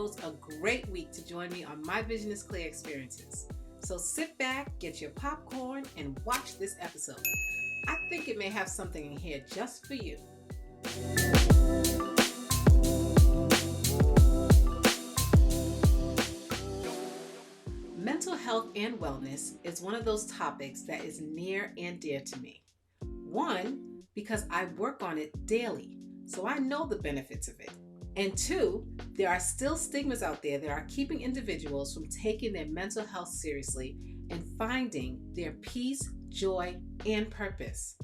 chose a great week to join me on My Vision is Clear experiences. So sit back, get your popcorn, and watch this episode. I think it may have something in here just for you. Mental health and wellness is one of those topics that is near and dear to me. One, because I work on it daily, so I know the benefits of it. And two, there are still stigmas out there that are keeping individuals from taking their mental health seriously and finding their peace, joy, and purpose.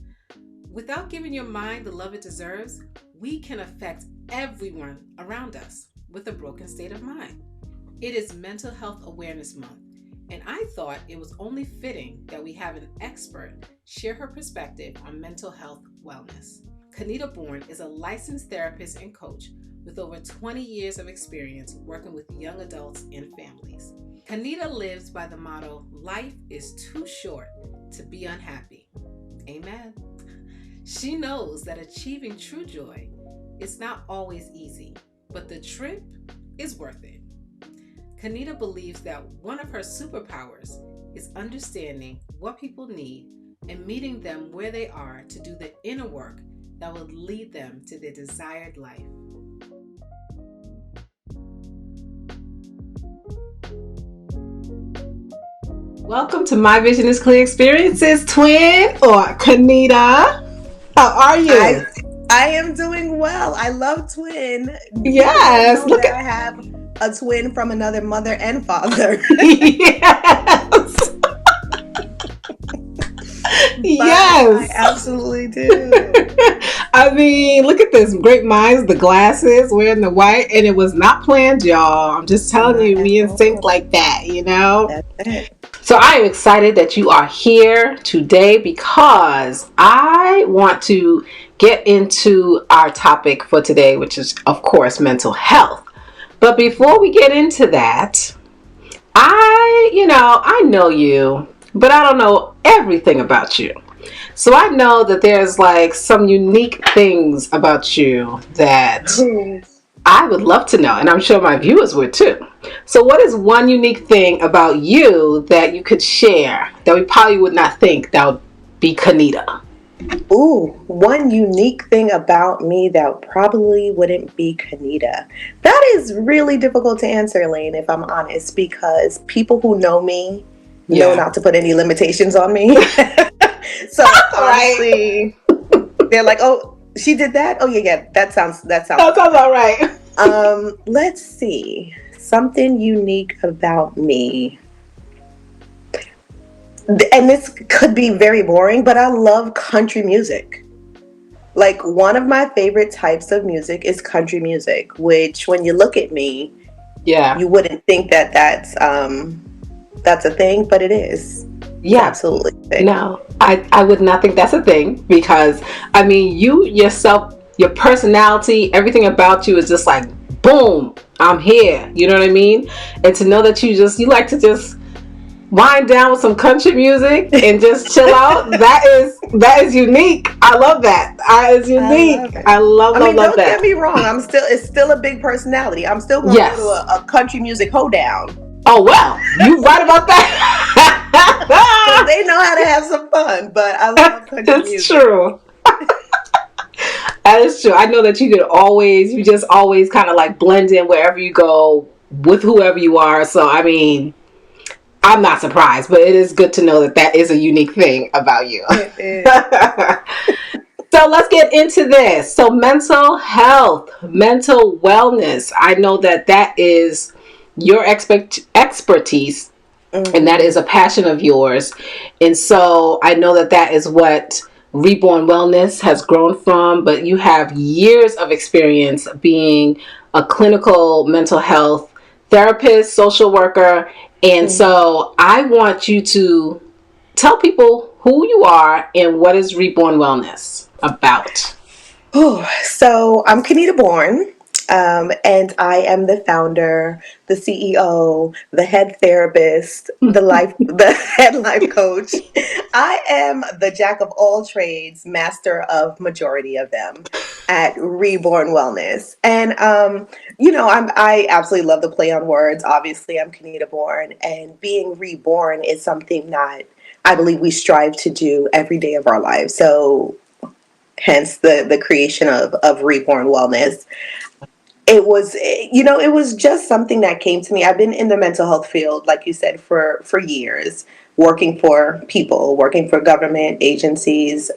Without giving your mind the love it deserves, we can affect everyone around us with a broken state of mind. It is Mental Health Awareness Month, and I thought it was only fitting that we have an expert share her perspective on mental health wellness. Kanita Bourne is a licensed therapist and coach with over 20 years of experience working with young adults and families. Kenita lives by the motto, life is too short to be unhappy. Amen. She knows that achieving true joy is not always easy, but the trip is worth it. Kenita believes that one of her superpowers is understanding what people need and meeting them where they are to do the inner work that will lead them to their desired life. Welcome to My Vision is Clear Experiences, twin or Kanita. How are you? I am doing well. I love twin. Yes. Look at I have a twin from another mother and father. Yes. Yes. I absolutely do. I mean, look at this. Great minds, the glasses, wearing the white, and it was not planned, y'all. I'm just telling you, we in sync like that, you know? That's it. So I am excited that you are here today because I want to get into our topic for today, which is, of course, mental health. But before we get into that, I know you, but I don't know everything about you. So I know that there's like some unique things about you that I would love to know, and I'm sure my viewers would too. So what is one unique thing about you that you could share that we probably would not think that would be Kenita? Ooh, one unique thing about me that probably wouldn't be Kenita. That is really difficult to answer, Lane, if I'm honest, because people who know me know not to put any limitations on me. So honestly, they're like, "Oh, she did that? Oh yeah, that sounds all right." Let's see. Something unique about me. And this could be very boring, but I love country music. Like, one of my favorite types of music is country music, which when you look at me, you wouldn't think that that's a thing, but it is. Yeah, absolutely. No, I would not think that's a thing because, I mean, you yourself, your personality, everything about you is just like, boom, I'm here. You know what I mean? And to know that you like to just wind down with some country music and just chill out, that is unique. I love that. That is unique. I love that. Don't get me wrong. It's still a big personality. I'm still going to go to a country music hoedown. Oh, well, you right about that. They know how to have some fun, but I love country music. It's true. That is true. I know that you just always kind of like blend in wherever you go with whoever you are. So, I mean, I'm not surprised, but it is good to know that is a unique thing about you. It is. So let's get into this. So mental health, mental wellness. I know that is your expertise, and that is a passion of yours. And so I know that is what Rebourne Wellness has grown from, but you have years of experience being a clinical mental health therapist, social worker. And so I want you to tell people who you are and what is Rebourne Wellness about. So I'm Kanita Bourne. And I am the founder, the CEO, the head therapist, the head life coach. I am the jack of all trades, master of majority of them at Rebourne Wellness. And I absolutely love the play on words. Obviously, I'm Kanita Bourne, and being reborn is something that I believe we strive to do every day of our lives. So hence the creation of Reborn Wellness. It was just something that came to me. I've been in the mental health field, like you said, for years, working for people, working for government agencies,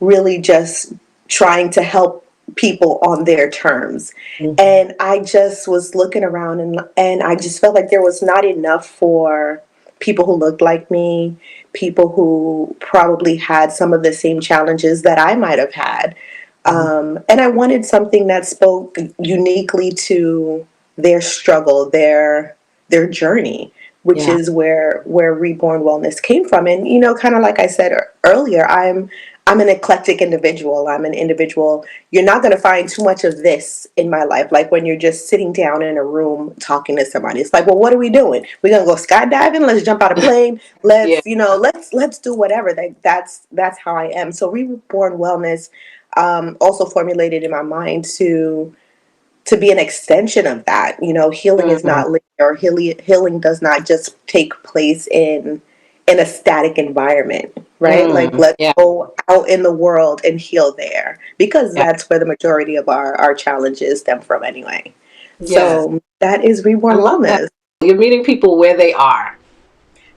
really just trying to help people on their terms. Mhm. And I just was looking around, and I just felt like there was not enough for people who looked like me, people who probably had some of the same challenges that I might have had. And I wanted something that spoke uniquely to their struggle, their journey, which Yeah. is where Reborn Wellness came from. And kind of like I said earlier, I'm an eclectic individual. I'm an individual. You're not going to find too much of this in my life. Like when you're just sitting down in a room talking to somebody, it's like, well, what are we doing? We're gonna go skydiving. Let's jump out a plane. Yeah. Let's do whatever. That's how I am. So Reborn Wellness also formulated in my mind to be an extension of that. Healing is Mhm. not linear. Healing does not just take place in a static environment, right? Like let's Yeah. go out in the world and heal there because Yeah. that's where the majority of our challenges stem from anyway. Yes. So that is I Reborn love that. Wellness. You're meeting people where they are.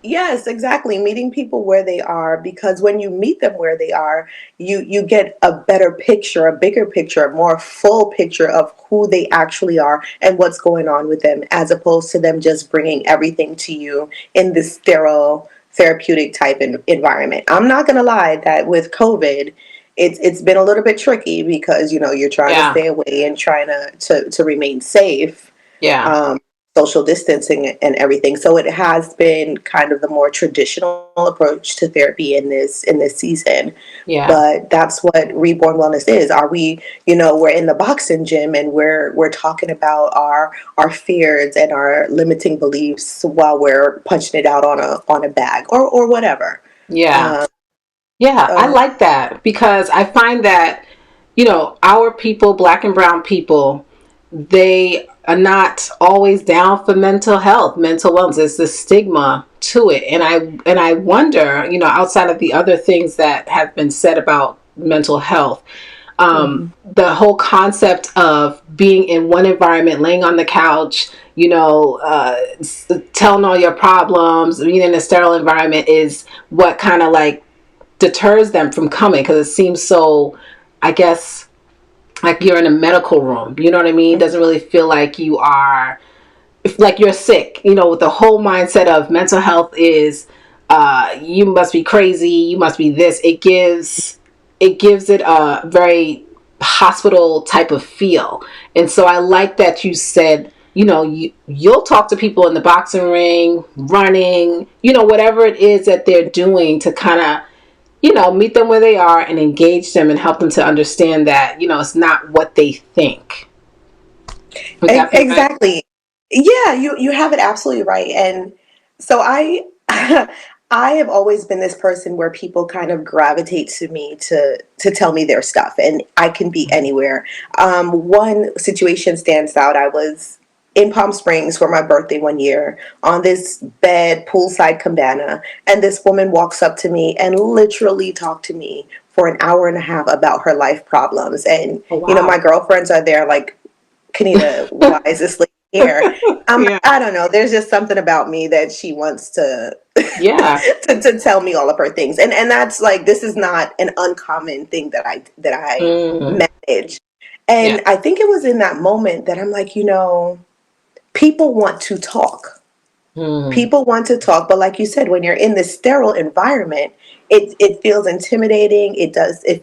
Yes, exactly. Meeting people where they are, because when you meet them where they are, you get a better picture, a bigger picture, a more full picture of who they actually are and what's going on with them, as opposed to them just bringing everything to you in this sterile therapeutic type environment. I'm not going to lie that with COVID, it's been a little bit tricky because you're trying to Yeah. stay away and trying to remain safe, Yeah. um, social distancing and everything. So it has been kind of the more traditional approach to therapy in this season. Yeah. But that's what Reborn Wellness is. Are we, we're in the boxing gym and we're talking about our fears and our limiting beliefs while we're punching it out on a bag or whatever. Yeah. Um, Yeah. I so like that because I find that, our people, black and brown people, they are not always down for mental wellness. There's the stigma to it. And I wonder, outside of the other things that have been said about mental health, mhm. the whole concept of being in one environment, laying on the couch, telling all your problems, being in a sterile environment is what kind of like deters them from coming because it seems so, I guess, like you're in a medical room. You know what I mean? It doesn't really feel like you are, like you're sick. With the whole mindset of mental health is, you must be crazy. You must be this. It gives it a very hospital type of feel. And so I like that you said, you'll talk to people in the boxing ring, running, whatever it is that they're doing to kind of, meet them where they are and engage them and help them to understand that, it's not what they think. Would that be right? Exactly. Yeah, you have it absolutely right. And so I I have always been this person where people kind of gravitate to me to tell me their stuff, and I can be anywhere. One situation stands out. I was in Palm Springs for my birthday one year on this bed poolside cabana, and this woman walks up to me and literally talked to me for an hour and a half about her life problems. And Oh, my wow. girlfriends are there like, Kanita, why is this lady here? Yeah. I don't know. There's just something about me that she wants to, Yeah. to tell me all of her things, and that's like, this is not an uncommon thing that I Mm. manage. Yeah. And I think it was in that moment that I'm like, people want to talk. Mm. People want to talk, but like you said, when you're in this sterile environment, it feels intimidating. It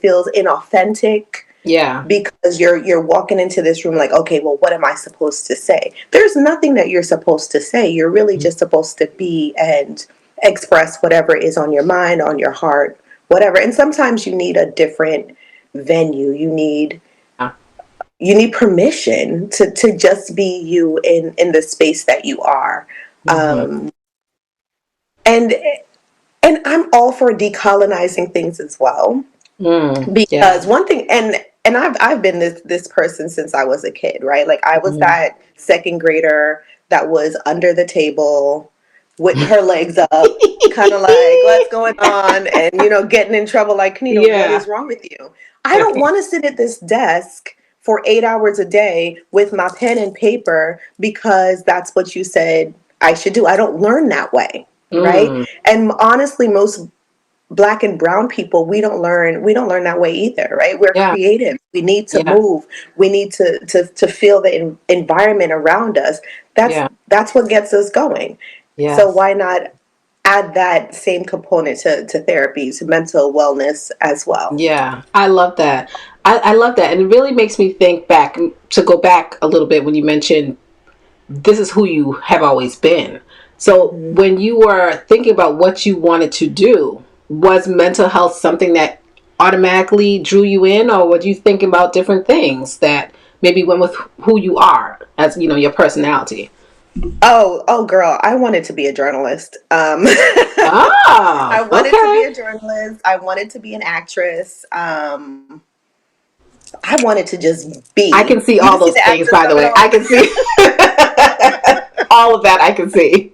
feels inauthentic Yeah. because you're walking into this room like, okay, well, what am I supposed to say? There's nothing that you're supposed to say. You're really just supposed to be and express whatever is on your mind, on your heart, whatever. And sometimes you need a different venue. You need Yeah. you need permission to just be you in the space that you are. Mm-hmm. And I'm all for decolonizing things as well. Because Yeah. one thing, and I've been this person since I was a kid, right? Like I was Mm-hmm. that second grader that was under the table with her legs up, kind of like, what's going on? And getting in trouble like, Kanita, what Yeah. is wrong with you? I don't want to sit at this desk for 8 hours a day with my pen and paper because that's what you said I should do. I don't learn that way, right? Mm. And honestly, most Black and brown people, we don't learn that way either, right? We're Yeah. creative. We need to Yeah. move. We need to feel the environment around us. that's Yeah. that's what gets us going. So Yes. why not add that same component to therapy, to mental wellness as well? Yeah, I love that. I love that. And it really makes me think back, to go back a little bit when you mentioned this is who you have always been. So Mhm. when you were thinking about what you wanted to do, was mental health something that automatically drew you in, or were you thinking about different things that maybe went with who you are as, your personality? Oh, girl, I wanted to be a journalist. Ah, I wanted to be okay. a journalist. I wanted to be an actress. I wanted to just I can be. see You all see those the things, actress by the coming way. on, I can see all of that. I can see.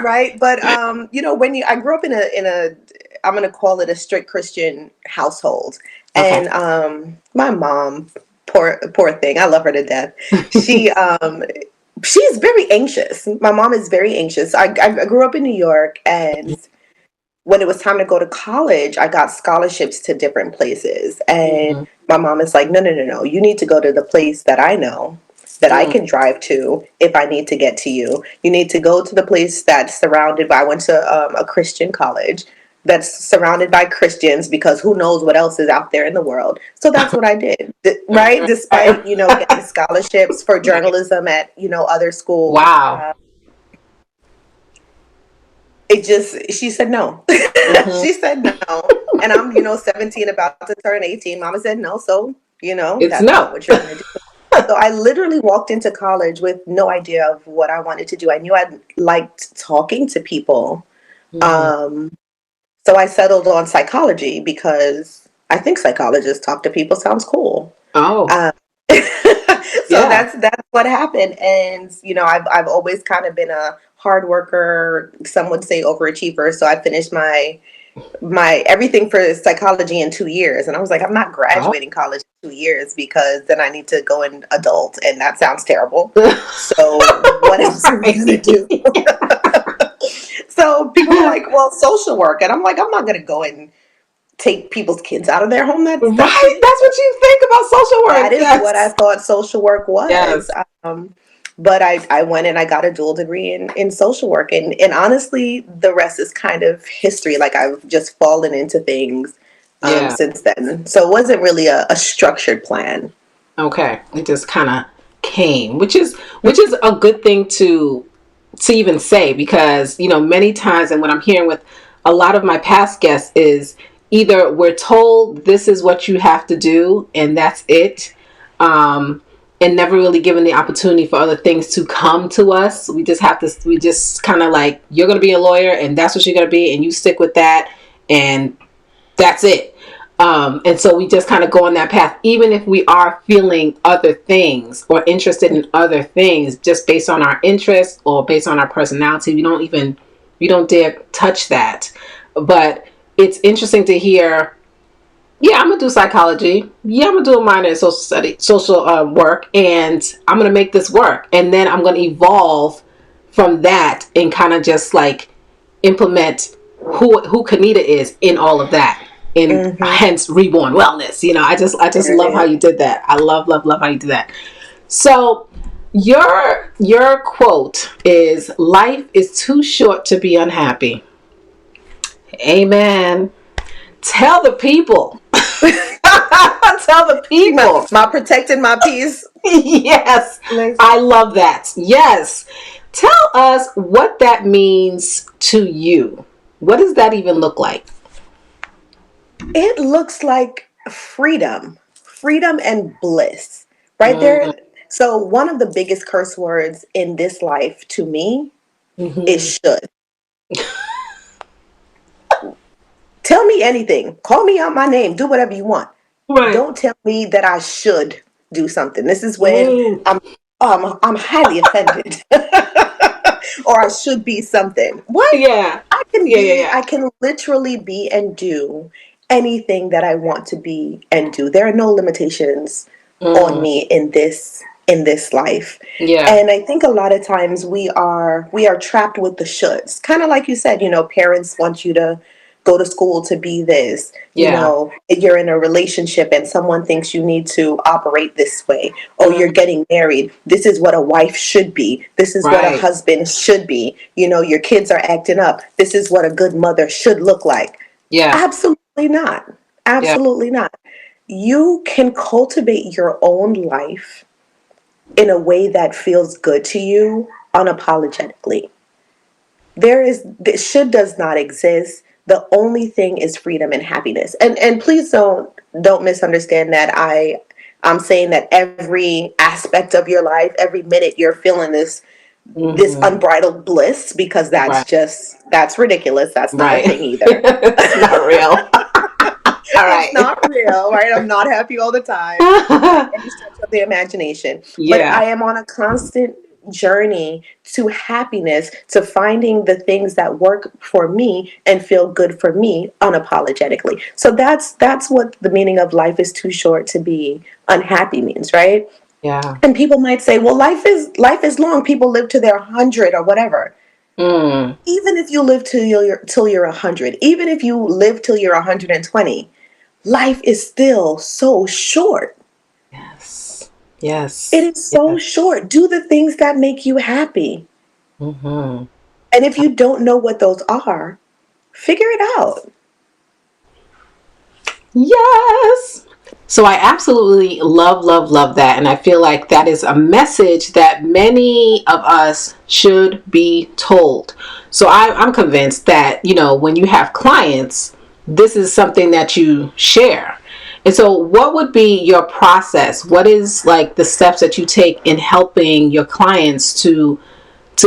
right? But I grew up in a I'm gonna call it a strict Christian household, Okay. and my mom, poor thing, I love her to death. She's very anxious. My mom is very anxious. I grew up in New York, and when it was time to go to college, I got scholarships to different places. And Mm-hmm. my mom is like, no, no, no, no. You need to go to the place that I know, that I can drive to if I need to get to you. You need to go to the place that's surrounded by, I went to a Christian college that's surrounded by Christians because who knows what else is out there in the world. So that's what I did, right? Despite, getting scholarships for journalism at, other schools. Wow. She said no. Mm-hmm. She said no. And I'm, 17, about to turn 18. Mama said no. So, It's that's not no. what you're going to do. So I literally walked into college with no idea of what I wanted to do. I knew I liked talking to people. Mm-hmm. Um, so I settled on psychology because I think psychologists talk to people sounds cool. Oh, Um, so yeah. that's what happened, and I've always kind of been a hard worker. Some would say overachiever. So I finished my everything for psychology in 2 years, and I was like, I'm not Oh. graduating college in 2 years because then I need to go in adult, and that sounds terrible. So what else am I gonna do? So people were like, well, social work, and I'm like, I'm not gonna go and take people's kids out of their home. That's Right. That's what you think about social That work. is what I Yes. thought social work was. Yes. But I went and I got a dual degree in social work. And honestly, the rest is kind of history. Like I've just fallen into things Yeah. since then. So it wasn't really a structured plan. Okay. It just kind of came, which is a good thing to even say, because many times, and what I'm hearing with a lot of my past guests is either we're told this is what you have to do and that's it, and never really given the opportunity for other things to come to us. We just kind of like, you're going to be a lawyer and that's what you're going to be, and you stick with that, and that's it. And so we just kind of go on that path, even if we are feeling other things or interested in other things, just based on our interests or based on our personality. We don't dare touch that. But it's interesting to hear, yeah, I'm gonna do psychology. Yeah, I'm gonna do a minor in social work, and I'm gonna make this work. And then I'm gonna evolve from that and kind of just like implement who Kenita is in all of that, and Mm-hmm. hence Rebourne Wellness. I just love how Right. you did that. I love how you did that. So your quote is, life is too short to be unhappy. Amen. Tell the people. Tell the My, people. my protecting my peace. Yes, I love that. Yes. Tell us what that means to you. What does that even look like? It looks like freedom and bliss, right there. So one of the biggest curse words in this life to me Mm-hmm. is should. Tell me anything. Call me out my name. Do whatever you want. Right. Don't tell me that I should do something. This is when Mm. I'm highly offended. Or I should be something. What? Yeah. Yeah. Yeah. I can literally be and do anything that I want to be and do. There are no limitations Yeah. on me in this life. Yeah. And I think a lot of times we are trapped with the shoulds. Kind of like you said, parents want you to go to school to be this. Yeah. You're in a relationship and someone thinks you need to operate this way. Oh, you're Mm. getting married. This is what a wife should be. This is what a Right. husband should be. Your kids are acting up. This is what a good mother should look like. Yeah. Absolutely not. Yeah. Absolutely not. You can cultivate your own life in a way that feels good to you unapologetically. This should does not exist. The only thing is freedom and happiness. And please don't misunderstand that I'm saying that every aspect of your life, every minute you're feeling this Mm-hmm. unbridled bliss, because Right. that's ridiculous. That's not a Right. thing either. It's not real. All It's right. not real, right? I'm not happy all the time by any stretch of the imagination. But Yeah. I am on a constant journey to happiness, to finding the things that work for me and feel good for me unapologetically. So that's what the meaning of life is too short to be unhappy means, right? Yeah. And people might say, well, life is long. People live to their 100 or whatever. Mm. Even if you live till you're 100, even if you live till you're 120, life is still so short. Yes. It Yes. is so Yes. short. Do the things that make you happy. Mm-hmm. And if you don't know what those are, figure it out. Yes. So I absolutely love, love, love that. And I feel like that is a message that many of us should be told. So I'm convinced that, when you have clients, this is something that you share. And so what would be your process? What is like the steps that you take in helping your clients to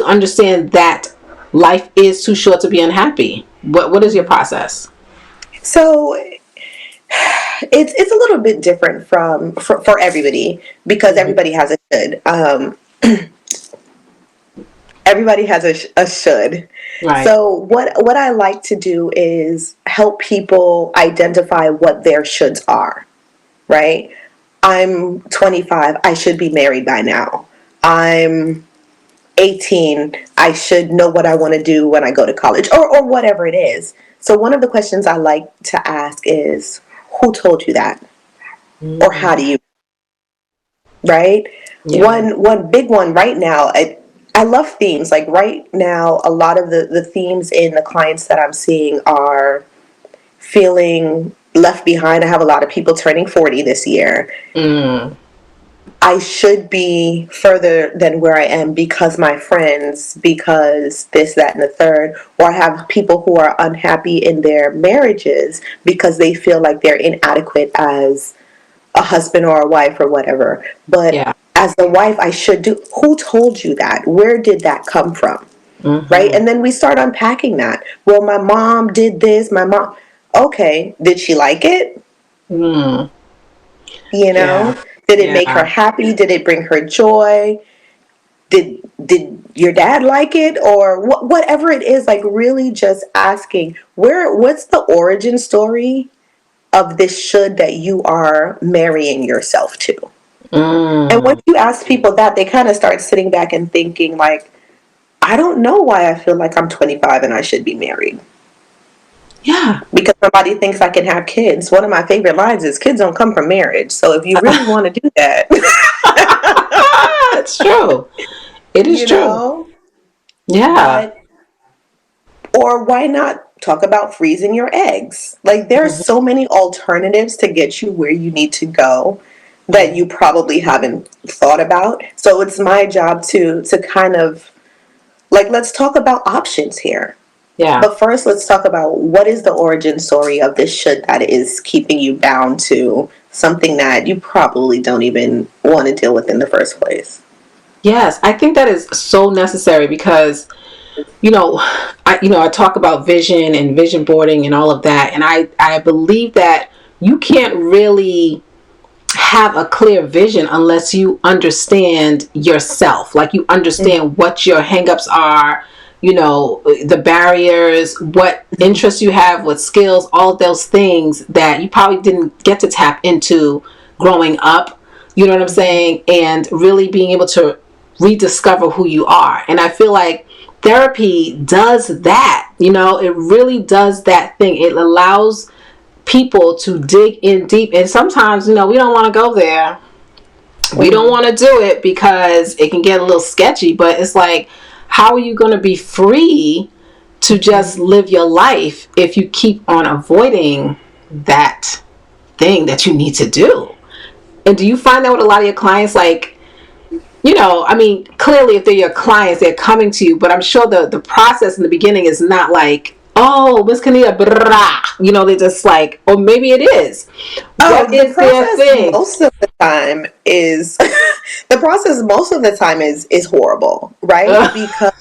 understand that life is too short to be unhappy? What is your process? So it's a little bit different for everybody, because Mm-hmm. everybody has a should. Everybody has a should. Right. So what I like to do is help people identify what their shoulds are, right? I'm 25, I should be married by now. I'm 18, I should know what I want to do when I go to college, or whatever it is. So one of the questions I like to ask is, who told you that? Or Mm-hmm. how do you, right? Yeah. One big one right now, I love themes. Like right now, a lot of the themes in the clients that I'm seeing are feeling left behind. I have a lot of people turning 40 this year. Mm. I should be further than where I am because my friends, because this, that, and the third. Or I have people who are unhappy in their marriages because they feel like they're inadequate as a husband or a wife or whatever. But Yeah. as the wife, I should do. Who told you that? Where did that come from? Right? Mm-hmm. And then we start unpacking that. Well, my mom did this. My mom. Okay, did she like it? Mm. You Yeah. know, did it make her Yeah. happy? Did it bring her joy? Did your dad like it, or whatever it is? Like really, just asking what's the origin story of this should that you are marrying yourself to. And Mm. once you ask people that, they kind of start sitting back and thinking like, I don't know why I feel like I'm 25 and I should be married. Yeah. Because somebody thinks I can have kids. One of my favorite lines is, kids don't come from marriage. So if you really want to do that, It's true. It is you true. know, Yeah. but, or why not talk about freezing your eggs? Like there are Mm-hmm. so many alternatives to get you where you need to go that you probably haven't thought about. So it's my job to kind of like, let's talk about options here. Yeah. But first, let's talk about what is the origin story of this should that is keeping you bound to something that you probably don't even want to deal with in the first place. Yes, I think that is so necessary because, I talk about vision and vision boarding and all of that, and I believe that you can't really have a clear vision unless you understand yourself. Like, you understand what your hangups are, the barriers, what interests you have, what skills, all of those things that you probably didn't get to tap into growing up. You know what I'm saying? And really being able to rediscover who you are. And I feel like therapy does that. It really does that thing. It allows people to dig in deep, and sometimes we don't want to go there. We don't want to do it because it can get a little sketchy, but it's like, how are you going to be free to just live your life if you keep on avoiding that thing that you need to do? And do you find that with a lot of your clients? Like, clearly if they're your clients, they're coming to you, but I'm sure the process in the beginning is not like, oh, Miss Kanita, brah. They're just like, or maybe it is. What is their thing? Most of the time is the process. Most of the time is horrible, right? Because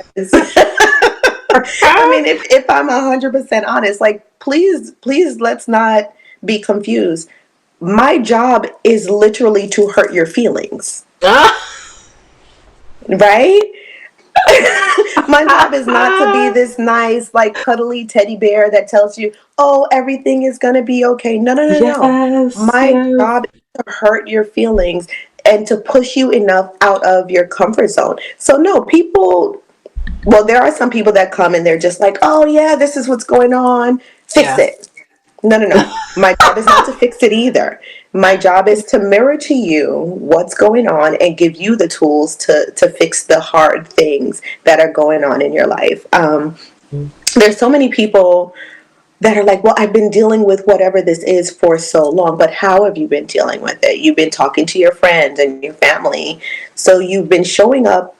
if I'm 100% honest, like, please, let's not be confused. My job is literally to hurt your feelings, right? My job is not to be this nice, like, cuddly teddy bear that tells you, oh, everything is going to be okay. No. My job is to hurt your feelings and to push you enough out of your comfort zone. So no, there are some people that come and they're just like, oh yeah, this is what's going on. Fix it. No. My job is not to fix it either. My job is to mirror to you what's going on and give you the tools to fix the hard things that are going on in your life. There's so many people that are like, well, I've been dealing with whatever this is for so long, but how have you been dealing with it? You've been talking to your friends and your family. So you've been showing up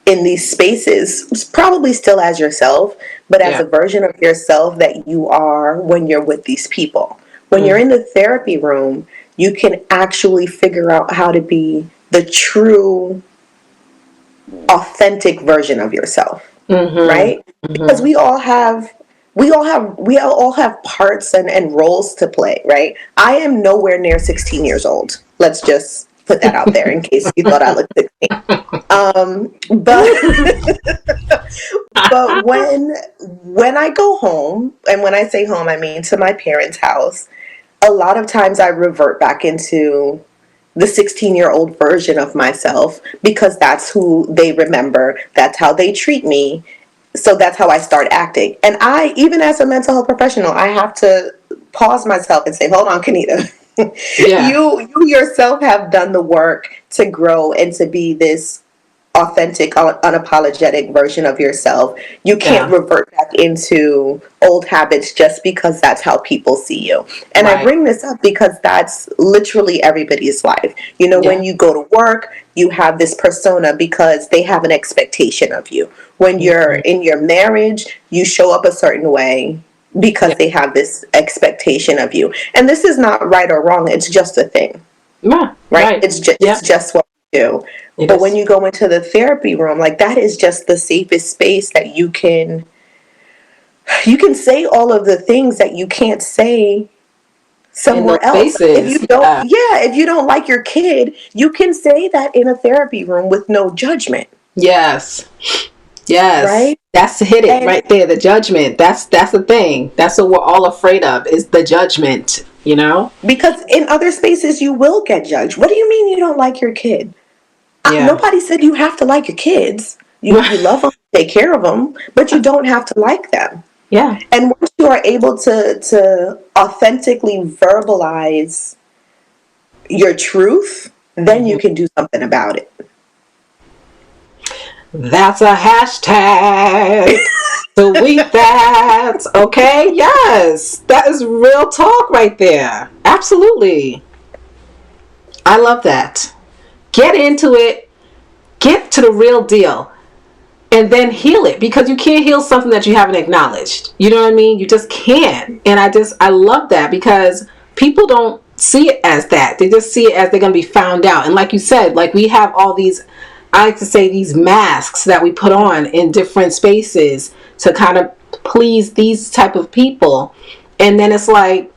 in these spaces, probably still as yourself, but as a version of yourself that you are when you're with these people. When you're in the therapy room, you can actually figure out how to be the true, authentic version of yourself, right? Because we all have parts and roles to play, right? I am nowhere near 16 years old. Let's just put that out there in case you thought I looked 16. But when I go home, and when I say home, I mean to my parents' house, a lot of times I revert back into the 16-year-old version of myself because that's who they remember. That's how they treat me. So that's how I start acting. And I, even as a mental health professional, I have to pause myself and say, hold on, Kenita. You yourself have done the work to grow and to be this authentic, unapologetic version of yourself. You can't revert back into old habits just because that's how people see you. And I bring this up because that's literally everybody's life. When you go to work, you have this persona because they have an expectation of you. When you're in your marriage, you show up a certain way because they have this expectation of you. And this is not right or wrong. It's just a thing. Right? It's just what you do. But when you go into the therapy room, like, that is just the safest space that you can say all of the things that you can't say somewhere else. If you don't like your kid, you can say that in a therapy room with no judgment. Yes. Right? That's hit it right there. The judgment. That's the thing. That's what we're all afraid of, is the judgment, Because in other spaces you will get judged. What do you mean you don't like your kid? Nobody said you have to like your kids. You love them, take care of them, but you don't have to like them. Yeah. And once you are able to authentically verbalize your truth, then you can do something about it. That's a hashtag. Tweet that. Okay? Yes. That is real talk right there. Absolutely. I love that. Get into it. Get to the real deal. And then heal it, because you can't heal something that you haven't acknowledged. You know what I mean? You just can't. And I love that, because people don't see it as that. They just see it as they're going to be found out. And like you said, like we have all these, I like to say, these masks that we put on in different spaces to kind of please these type of people. And then it's like,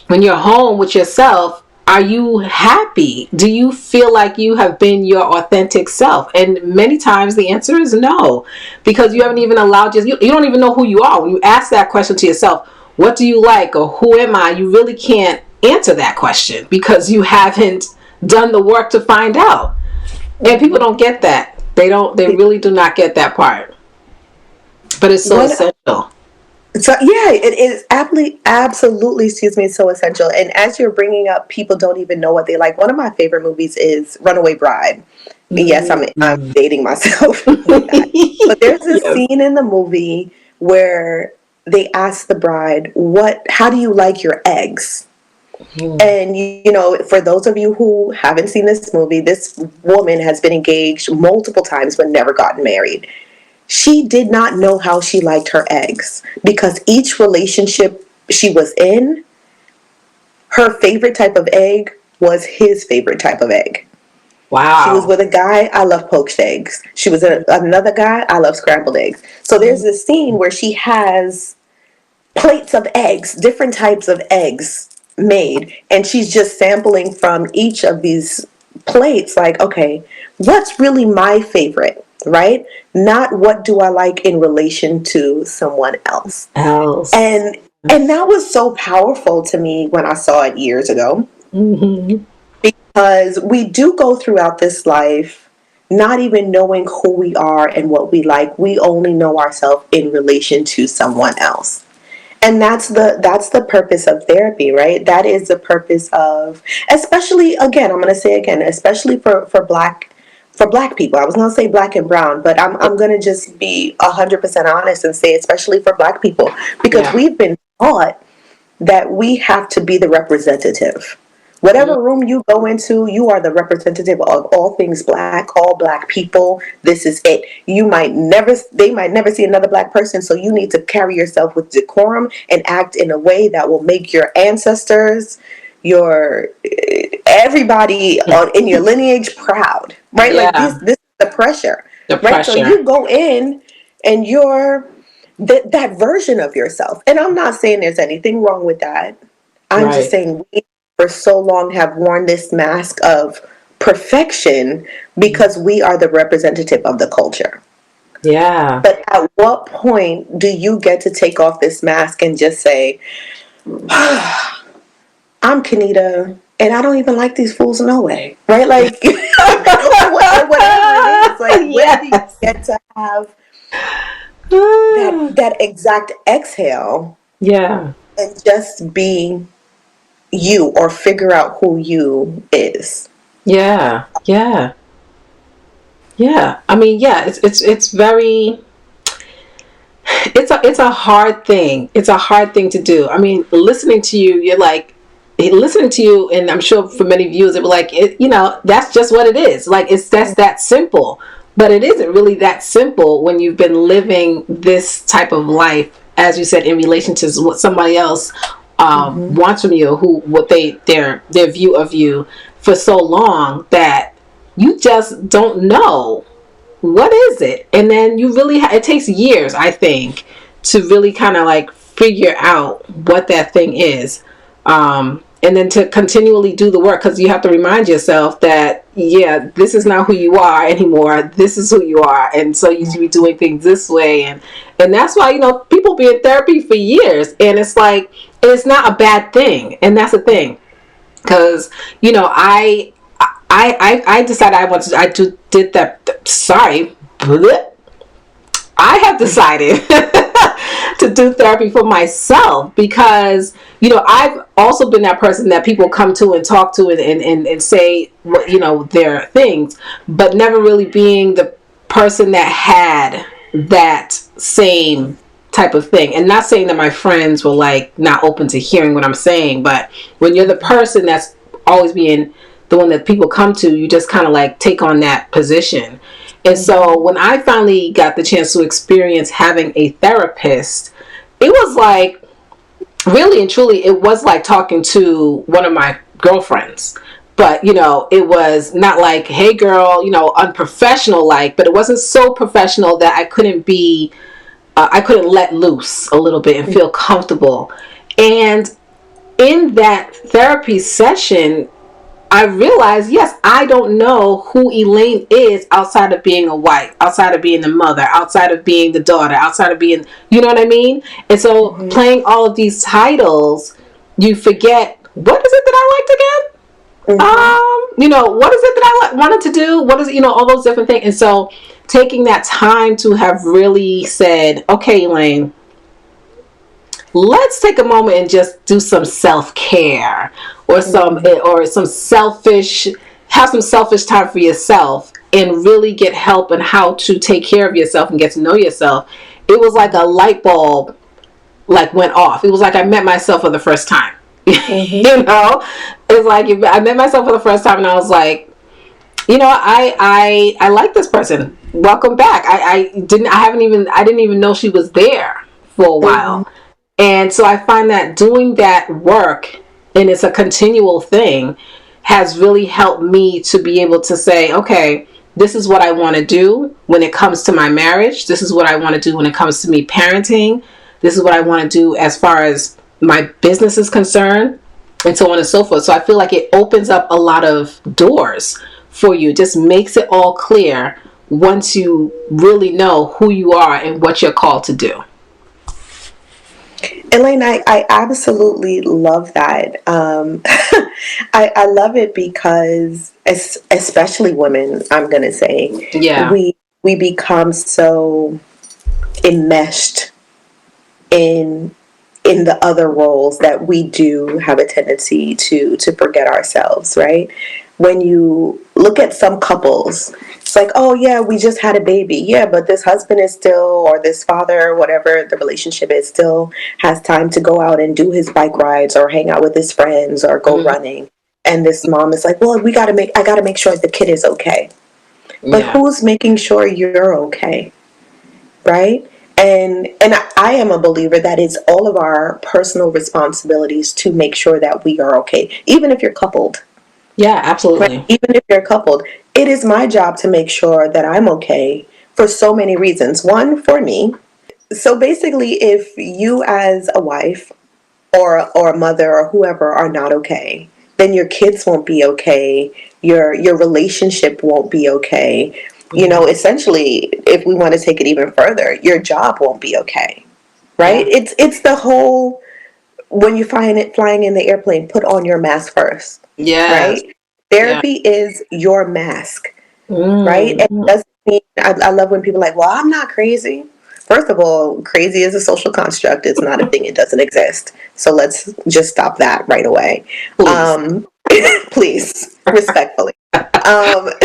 when you're home with yourself, are you happy? Do you feel like you have been your authentic self? And many times the answer is no, because you haven't even allowed you don't even know who you are. When you ask that question to yourself, what do you like, or who am I? You really can't answer that question because you haven't done the work to find out. And people don't get that. They really do not get that part. But it's so essential. So yeah, it is absolutely, excuse me, so essential. And as you're bringing up, people don't even know what they like. One of my favorite movies is Runaway Bride. Yes, I'm dating myself with that. But there's this scene in the movie where they ask the bride, how do you like your eggs? And you know, for those of you who haven't seen this movie, this woman has been engaged multiple times but never gotten married. She did not know how she liked her eggs because each relationship she was in, her favorite type of egg was his favorite type of egg. Wow. She was with a guy, I love poached eggs. She was another guy, I love scrambled eggs. So there's this scene where she has plates of eggs, different types of eggs made, and she's just sampling from each of these plates, like, okay, what's really my favorite? Right? Not what do I like in relation to someone else. And that was so powerful to me when I saw it years ago. Mm-hmm. Because we do go throughout this life not even knowing who we are and what we like. We only know ourselves in relation to someone else. And that's the purpose of therapy, right? That is the purpose of, especially, again, I'm going to say again, especially for black people. I was going to say black and brown, but I'm going to just be 100% honest and say especially for black people, because we've been taught that we have to be the representative. Whatever room you go into, you are the representative of all things black, all black people. This is it. They might never see another black person, so you need to carry yourself with decorum and act in a way that will make your ancestors, everybody in your lineage proud, right? Like this is the pressure, right? So you go in and you're that version of yourself. And I'm not saying there's anything wrong with that. I'm just saying we for so long have worn this mask of perfection because we are the representative of the culture. Yeah. But at what point do you get to take off this mask and just say, I'm Kenita, and I don't even like these fools no way, right? Like, whatever it is, like, where do you get to have that exact exhale? Yeah. And just be you, or figure out who you is. Yeah. I mean, it's very, it's a hard thing. It's a hard thing to do. I mean, listening to you, and I'm sure for many viewers, it was like, that's just what it is. Like, that's that simple. But it isn't really that simple when you've been living this type of life, as you said, in relation to what somebody else wants from you, their view of you for so long that you just don't know what is it. And then you really it takes years, I think, to really kind of like figure out what that thing is, and then to continually do the work, because you have to remind yourself that this is not who you are anymore. This is who you are, and so you should be doing things this way. And that's why people be in therapy for years, and it's like, it's not a bad thing. And that's the thing, because I decided I have decided to do therapy for myself, because I've also been that person that people come to and talk to and say their things, but never really being the person that had that same type of thing. And not saying that my friends were like not open to hearing what I'm saying, but when you're the person that's always being the one that people come to, you just kind of like take on that position. And so when I finally got the chance to experience having a therapist, it was like, really and truly, it was like talking to one of my girlfriends. But, it was not like, hey girl, unprofessional like, but it wasn't so professional that I couldn't let loose a little bit and feel comfortable. And in that therapy session, I realized, yes, I don't know who Elaine is outside of being a wife, outside of being the mother, outside of being the daughter, outside of being, you know what I mean? And so playing all of these titles, you forget, what is it that I liked again? What is it that I wanted to do? What is, all those different things. And so taking that time to have really said, okay, Elaine, let's take a moment and just do some self-care or some selfish time for yourself and really get help on how to take care of yourself and get to know yourself. It was like a light bulb went off. It was like I met myself for the first time. It's like I met myself for the first time and I was like, I like this person. Welcome back. I didn't even know she was there for a while. And so I find that doing that work, and it's a continual thing, has really helped me to be able to say, okay, this is what I want to do when it comes to my marriage. This is what I want to do when it comes to me parenting. This is what I want to do as far as my business is concerned, and so on and so forth. So I feel like it opens up a lot of doors for you. Just makes it all clear once you really know who you are and what you're called to do. Elaine, I absolutely love that. I love it because, especially women, I'm going to say, we become so enmeshed in the other roles that we do have a tendency to forget ourselves, right? When you look at some couples, it's like, oh yeah, we just had a baby. Yeah, but this husband is still, or this father, whatever the relationship is, still has time to go out and do his bike rides or hang out with his friends or go running. And this mom is like, well, I got to make sure the kid is okay. But who's making sure you're okay? Right? And I am a believer that it's all of our personal responsibilities to make sure that we are okay, even if you're coupled. Yeah, absolutely. Right? Even if you're coupled, it is my job to make sure that I'm okay for so many reasons. One, for me. So basically, if you as a wife or a mother or whoever are not okay, then your kids won't be okay. Your relationship won't be okay. Essentially, if we want to take it even further, your job won't be okay. Right? Yeah. It's the whole, when you find it flying in the airplane, put on your mask first. Yes. Right? Therapy is your mask. Right? And it doesn't mean, I love when people are like, well, I'm not crazy. First of all, crazy is a social construct. It's not a thing. It doesn't exist. So let's just stop that right away. Please, respectfully. But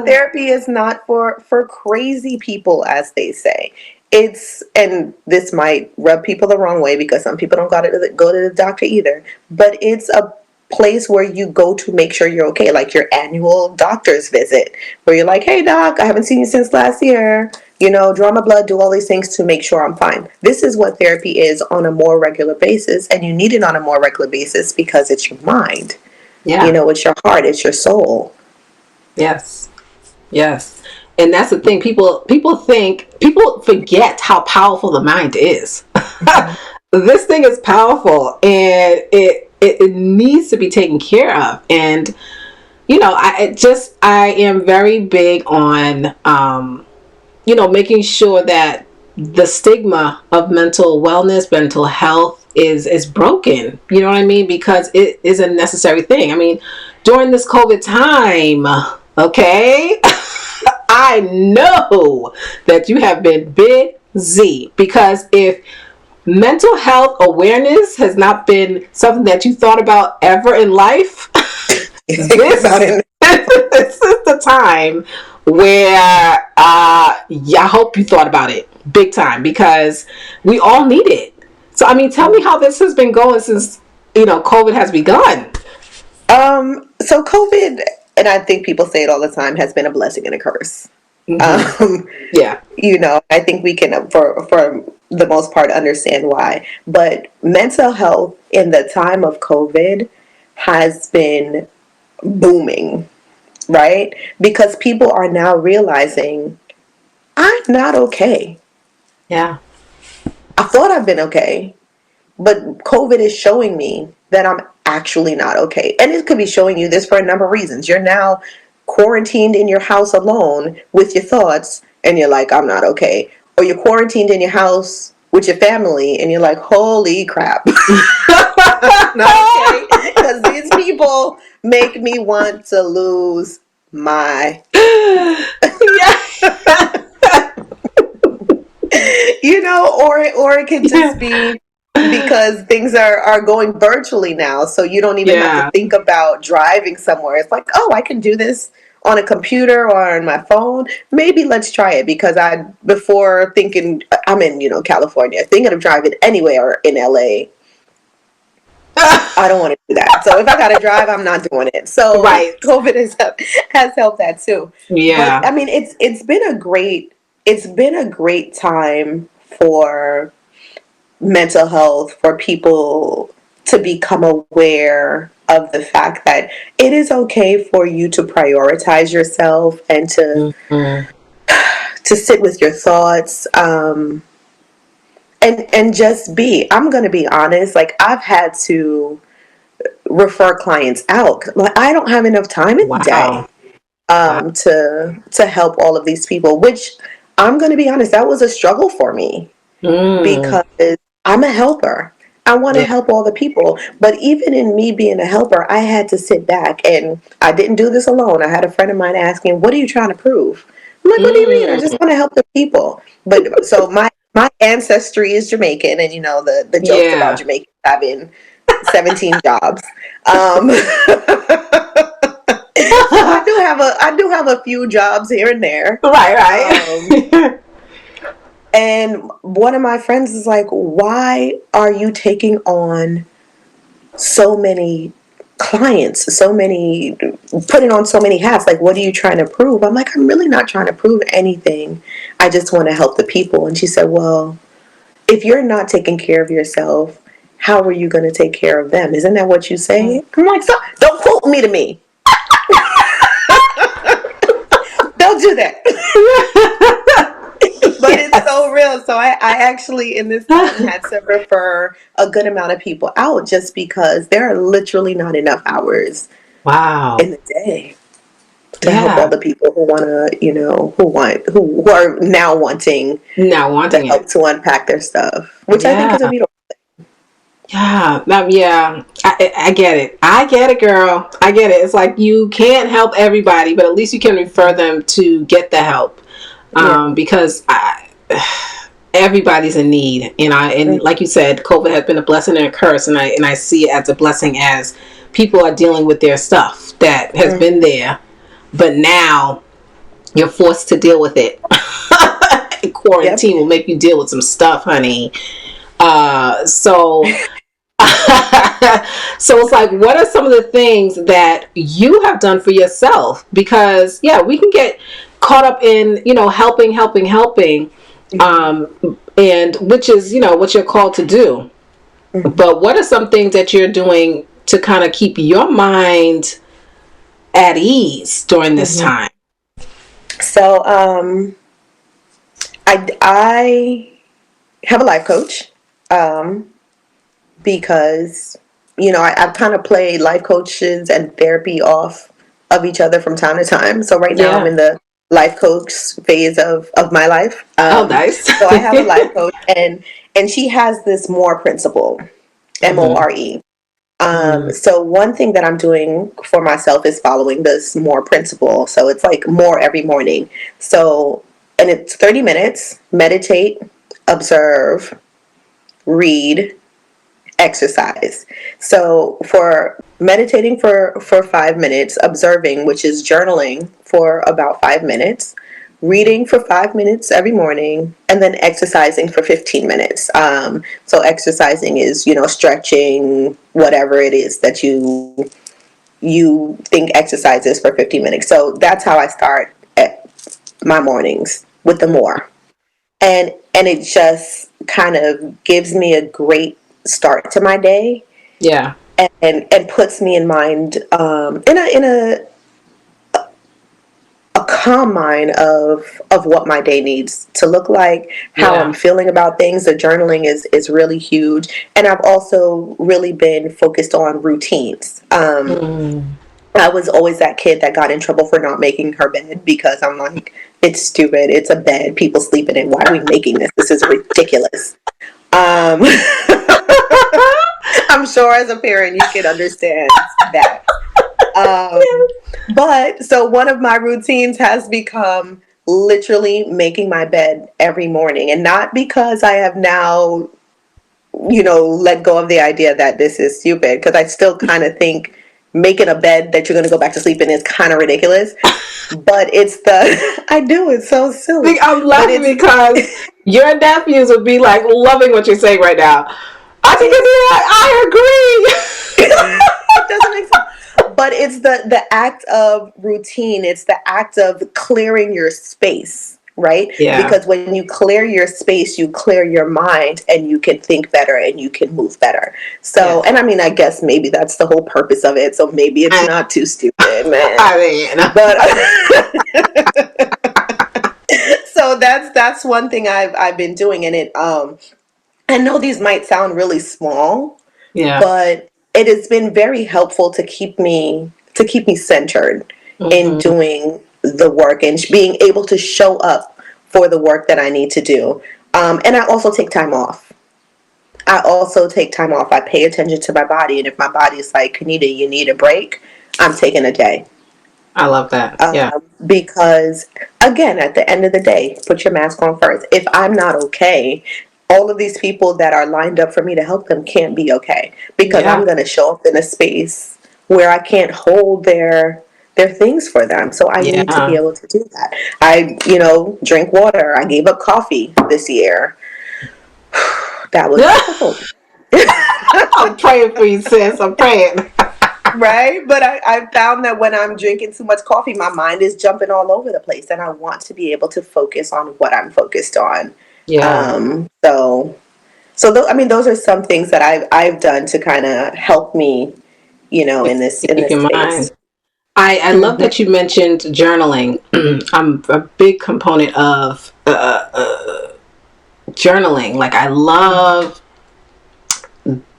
therapy is not for crazy people, as they say. And this might rub people the wrong way because some people don't go to the doctor either. But it's a place where you go to make sure you're okay, like your annual doctor's visit, where you're like, hey doc, I haven't seen you since last year. Draw my blood, do all these things to make sure I'm fine. This is what therapy is on a more regular basis, and you need it on a more regular basis because it's your mind. Yeah. It's your heart, it's your soul. Yes. And that's the thing. People forget how powerful the mind is. This thing is powerful, and it needs to be taken care of. And I am very big on making sure that the stigma of mental wellness, mental health is broken. You know what I mean? Because it is a necessary thing. I mean, during this COVID time, okay, I know that you have been busy, because if mental health awareness has not been something that you thought about ever in life, this is the time where I hope you thought about it big time, because we all need it. So, I mean, tell me how this has been going since, COVID has begun. So COVID, and I think people say it all the time, has been a blessing and a curse. I think we can, for the most part, understand why. But mental health in the time of COVID has been booming, right? Because people are now realizing I'm not okay. Yeah. I thought I've been okay, but COVID is showing me that I'm actually not okay. And it could be showing you this for a number of reasons. You're now quarantined in your house alone with your thoughts, and you're like, I'm not okay. Or you're quarantined in your house with your family, and you're like, holy crap. Not okay. Because these people make me want to lose my Yeah. or it could just be because things are going virtually now, so you don't even have to Yeah. think about driving somewhere. It's like, oh, I can do this on a computer or on my phone. Maybe let's try it, because I before thinking I'm in California, thinking of driving anywhere in LA. I don't want to do that. So if I got to drive, I'm not doing it. So Right. COVID has helped that too. But Yeah. I mean, it's been a great time for mental health, for people to become aware of the fact that it is okay for you to prioritize yourself and Mm-hmm. to sit with your thoughts, and just be. I'm going to be honest. Like, I've had to refer clients out. Like, I don't have enough time in the day Wow. Wow. to help all of these people. Which, I'm going to be honest, that was a struggle for me, Mm. because I'm a helper. I want to Yeah. help all the people. But even in me being a helper, I had to sit back, and I didn't do this alone. I had a friend of mine asking, "What are you trying to prove?" I'm like, "What do you mean? I just Mm. want to help the people." But so my ancestry is Jamaican, and the jokes about Yeah. Jamaicans having 17 jobs. So I do have a few jobs here and there. Right. Right. And one of my friends is like, "Why are you taking on so many clients, putting on so many hats? Like, what are you trying to prove?" I'm like, "I'm really not trying to prove anything. I just want to help the people." And she said, "Well, if you're not taking care of yourself, how are you going to take care of them? Isn't that what you say?" I'm like, "So don't quote me to me. Don't do that." But it's so Yes. real. So I actually, in this time, had to refer a good amount of people out, just because there are literally not enough hours Wow. in the day to help all Yeah. the people who want to, who are now wanting Not the wanting help it. to unpack their stuff, which I think Yeah. is a beautiful. Yeah. Yeah. I get it. I get it, girl. I get it. It's like you can't help everybody, but at least you can refer them to get the help. Yeah. Because everybody's in need, and like you said, COVID has been a blessing and a curse, and I see it as a blessing, as people are dealing with their stuff that has been there, but now you're forced to deal with it. Yep. Quarantine will make you deal with some stuff, honey. So so it's like, what are some of the things that you have done for yourself? Because yeah, we can get caught up in helping, and which is what you're called to do. But what are some things that you're doing to kind of keep your mind at ease during this Mm-hmm. time? So I have a life coach, um, because I've kind of played life coaches and therapy off of each other from time to time. So right now I'm Yeah. in the life coach phase of my life. Oh, nice. So I have a life coach, and she has this MORE principle, Mm-hmm. MORE. So one thing that I'm doing for myself is following this MORE principle. So it's like more every morning. So, and it's 30 minutes, meditate, observe, read, exercise. So for meditating for 5 minutes, observing, which is journaling, for about 5 minutes, reading for 5 minutes every morning, and then exercising for 15 minutes. So exercising is stretching, whatever it is that you think exercise is, for 15 minutes. So that's how I start at my mornings, with the more. And it just kind of gives me a great start to my day. Yeah. and puts me in mind, in a calm mind of what my day needs to look like, how I'm feeling about things. The journaling is really huge, and I've also really been focused on routines. I was always that kid that got in trouble for not making her bed, because I'm like, it's stupid. It's a bed. People sleep in it. Why are we making this? This is ridiculous. Um, I'm sure as a parent you can understand that. Um, but so one of my routines has become literally making my bed every morning. And not because I have now, let go of the idea that this is stupid, because I still kind of think making a bed that you're going to go back to sleep in is kind of ridiculous. But I do, it's so silly. I'm laughing because your nephews would be like loving what you're saying right now. I think I agree. It doesn't make sense. But it's the act of routine. It's the act of clearing your space, right? Yeah. Because when you clear your space, you clear your mind, and you can think better and you can move better. So, and I mean, I guess maybe that's the whole purpose of it. So maybe it's not too stupid, man. So that's one thing I've been doing, and I know these might sound really small, but it has been very helpful to keep me centered in doing the work and being able to show up for the work that I need to do. And I also take time off. I pay attention to my body, and if my body is like, Kanita, you need a break, I'm taking a day. I love that. Because again, at the end of the day, put your mask on first. If I'm not okay, all of these people that are lined up for me to help them can't be okay, because I'm going to show up in a space where I can't hold their things for them. So I need to be able to do that. I, drink water. I gave up coffee this year. That was difficult. I'm praying for you, sis. I'm praying. Right? But I found that when I'm drinking too much coffee, my mind is jumping all over the place, and I want to be able to focus on what I'm focused on. Those are some things that I've done to kind of help me, in this space. I love that you mentioned journaling. I'm a big component of journaling. Like, I love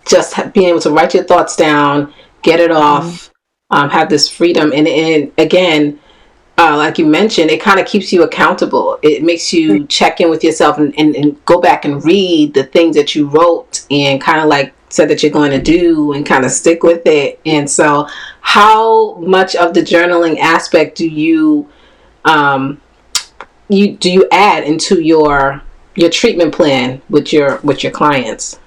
just being able to write your thoughts down, get it off, have this freedom. And again, like you mentioned, it kind of keeps you accountable. It makes you check in with yourself and go back and read the things that you wrote and kind of like said that you're going to do, and kind of stick with it. And so how much of the journaling aspect do you add into your treatment plan with your clients?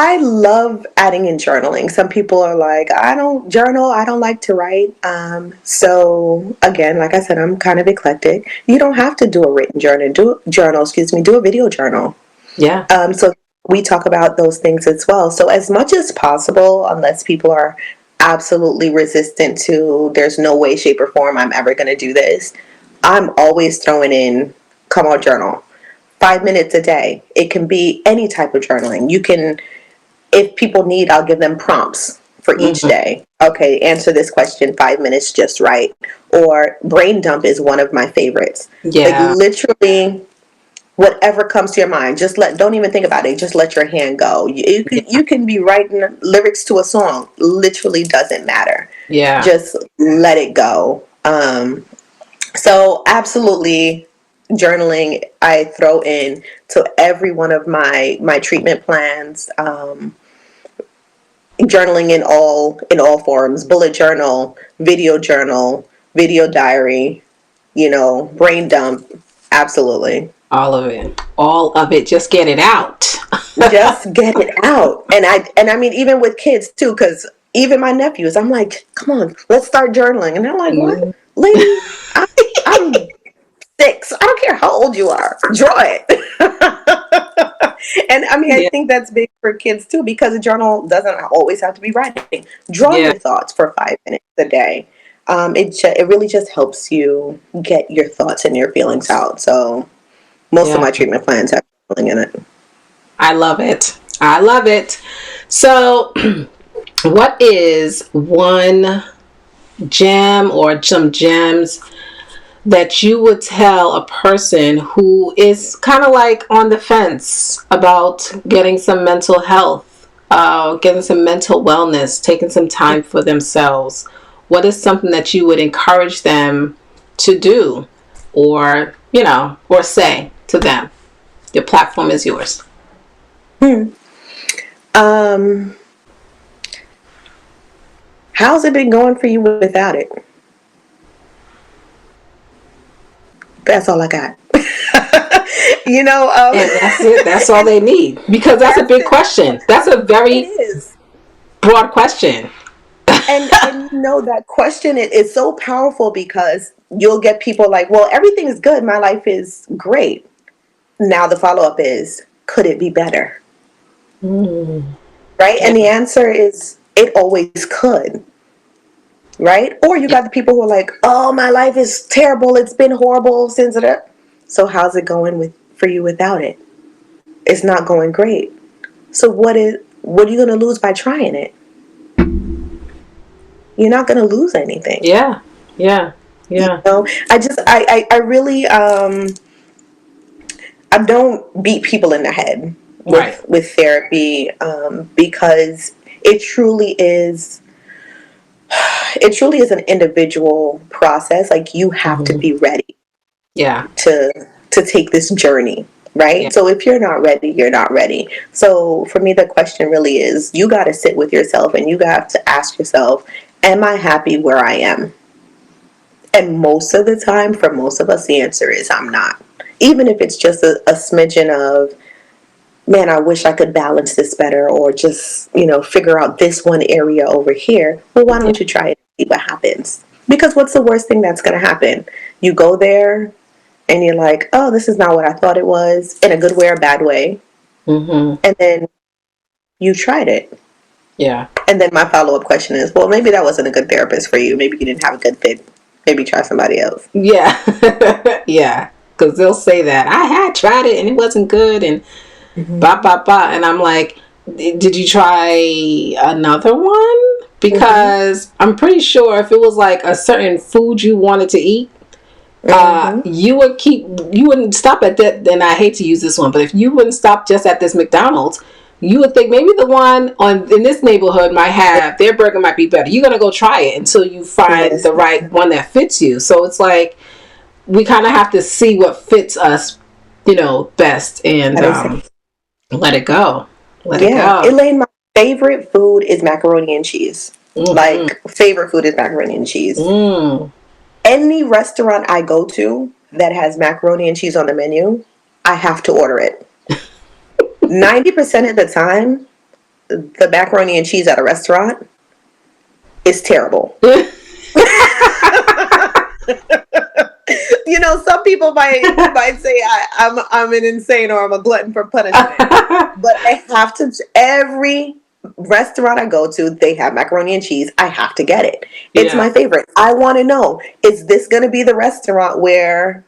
I love adding in journaling. Some people are like, I don't journal. I don't like to write. So again, like I said, I'm kind of eclectic. You don't have to do a written journal. Do a video journal. Yeah. So we talk about those things as well. So as much as possible, unless people are absolutely resistant to, there's no way, shape, or form I'm ever going to do this, I'm always throwing in, come on, journal. 5 minutes a day. It can be any type of journaling. You can, if people need, I'll give them prompts for each day. Okay, answer this question 5 minutes, just right. Or brain dump is one of my favorites. Like, literally, whatever comes to your mind, don't even think about it. Just let your hand go. You can be writing lyrics to a song. Literally doesn't matter. Yeah. Just let it go. So absolutely, journaling I throw in to every one of my treatment plans. Journaling in all forms: bullet journal, video diary, brain dump. Absolutely. All of it. Just get it out. Just get it out. And I mean, even with kids too, because even my nephews, I'm like, come on, let's start journaling. And they're like, what? Lady, I'm 6. I don't care how old you are. Draw it. And I mean, I think that's big for kids too, because a journal doesn't always have to be writing. Draw your thoughts for 5 minutes a day. It really just helps you get your thoughts and your feelings out. So most of my treatment plans have journaling in it. I love it. So, what is one gem or some gems that you would tell a person who is kind of like on the fence about getting some mental health, getting some mental wellness, taking some time for themselves? What is something that you would encourage them to do, or or say to them? Your platform is yours. How's it been going for you without it? That's all I got. And that's it. That's all they need, because that's a big question. That's a very broad question. and that question is so powerful, because you'll get people like, well, everything is good, my life is great. Now the follow-up is, could it be better? Right? And the answer is, it always could. Right? Or you got the people who are like, oh, my life is terrible, it's been horrible since that. So how's it going for you without it? It's not going great. So what are you going to lose by trying it? You're not going to lose anything. Yeah. I really I don't beat people in the head with therapy, because it truly is an individual process. Like, you have to be ready to take this journey, right? So if you're not ready, you're not ready. So for me, the question really is, you got to sit with yourself and you got to ask yourself, am I happy where I am? And most of the time, for most of us, the answer is, I'm not. Even if it's just a smidgen of, man, I wish I could balance this better, or just, figure out this one area over here. Well, why don't you try it and see what happens? Because what's the worst thing that's going to happen? You go there and you're like, oh, this is not what I thought it was, in a good way or bad way. And then you tried it. Yeah. And then my follow-up question is, well, maybe that wasn't a good therapist for you. Maybe you didn't have a good fit. Maybe try somebody else. Yeah. Yeah. Because they'll say that. I had tried it and it wasn't good, and and I'm like, did you try another one? Because I'm pretty sure if it was like a certain food you wanted to eat, you wouldn't stop at that. And I hate to use this one, but if you wouldn't stop just at this McDonald's, you would think maybe the one in this neighborhood their burger might be better. You're gonna go try it until you find the right one that fits you. So it's like, we kind of have to see what fits us, best, and let it go. Let it go. Elaine, my favorite food is macaroni and cheese. Like, favorite food is macaroni and cheese. Any restaurant I go to that has macaroni and cheese on the menu, I have to order it. 90% of the time, the macaroni and cheese at a restaurant is terrible. Some people might say I'm an insane, or I'm a glutton for punishment. But I have to. Every restaurant I go to, they have macaroni and cheese. I have to get it. It's my favorite. I want to know, is this going to be the restaurant where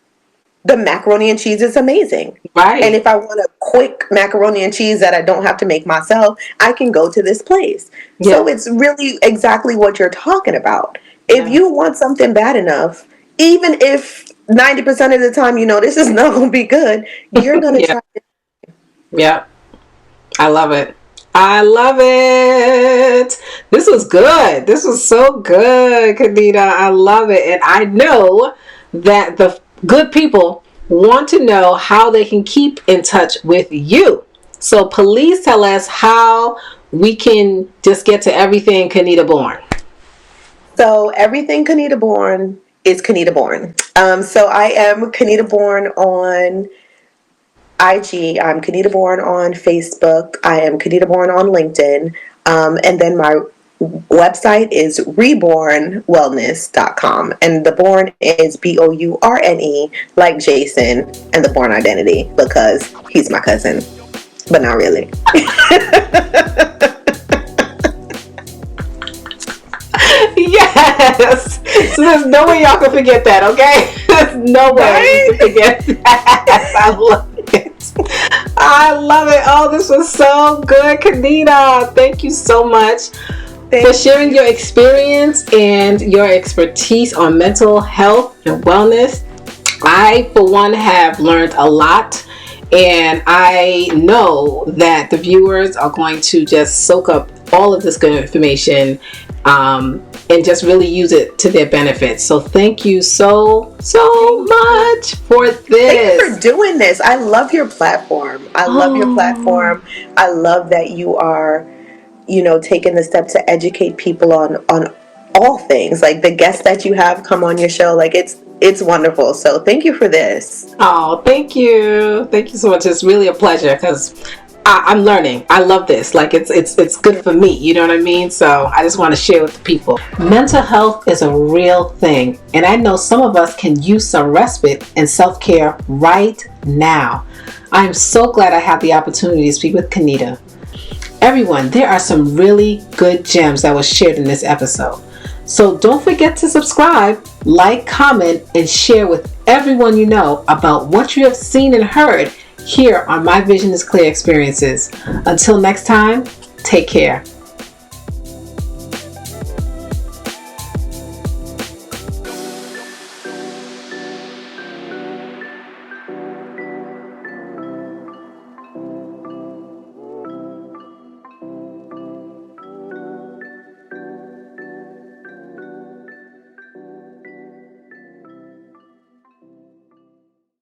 the macaroni and cheese is amazing? Right. And if I want a quick macaroni and cheese that I don't have to make myself, I can go to this place. Yeah. So it's really exactly what you're talking about. If you want something bad enough, even if 90% of the time this is not going to be good, you're going to try it. Yeah. I love it. I love it. This was good. This was so good, Kanita. I love it. And I know that the good people want to know how they can keep in touch with you. So please tell us how we can just get to everything Kanita Bourne. So everything Kanita Bourne is Kanita Bourne. So I am Kanita Bourne on IG. I'm Kanita Bourne on Facebook. I am Kanita Bourne on LinkedIn. And then my website is rebournewellness.com. And the Bourne is Bourne, like Jason and the Bourne Identity, because he's my cousin. But not really. Yes. So there's no way y'all can forget that, okay? There's no way you can forget that. I love it. I I love it. Oh, this was so good, Kanita. Thank you so much for sharing your experience and your expertise on mental health and wellness. I, for one, have learned a lot, and I know that the viewers are going to just soak up all of this good information and just really use it to their benefit. So thank you so much for this. Thank you for doing this. I love your platform. I love your platform. I love that you are, taking the step to educate people on all things. Like the guests that you have come on your show, like it's wonderful. So thank you for this. Oh, thank you so much. It's really a pleasure because I'm learning. I love this. Like it's good for me. You know what I mean? So I just want to share with the people. Mental health is a real thing, and I know some of us can use some respite and self-care right now. I am so glad I have the opportunity to speak with Kenita. Everyone, there are some really good gems that were shared in this episode. So don't forget to subscribe, like, comment, and share with everyone you know about what you have seen and heard here on My Vision is Clear Experiences. Until next time, take care.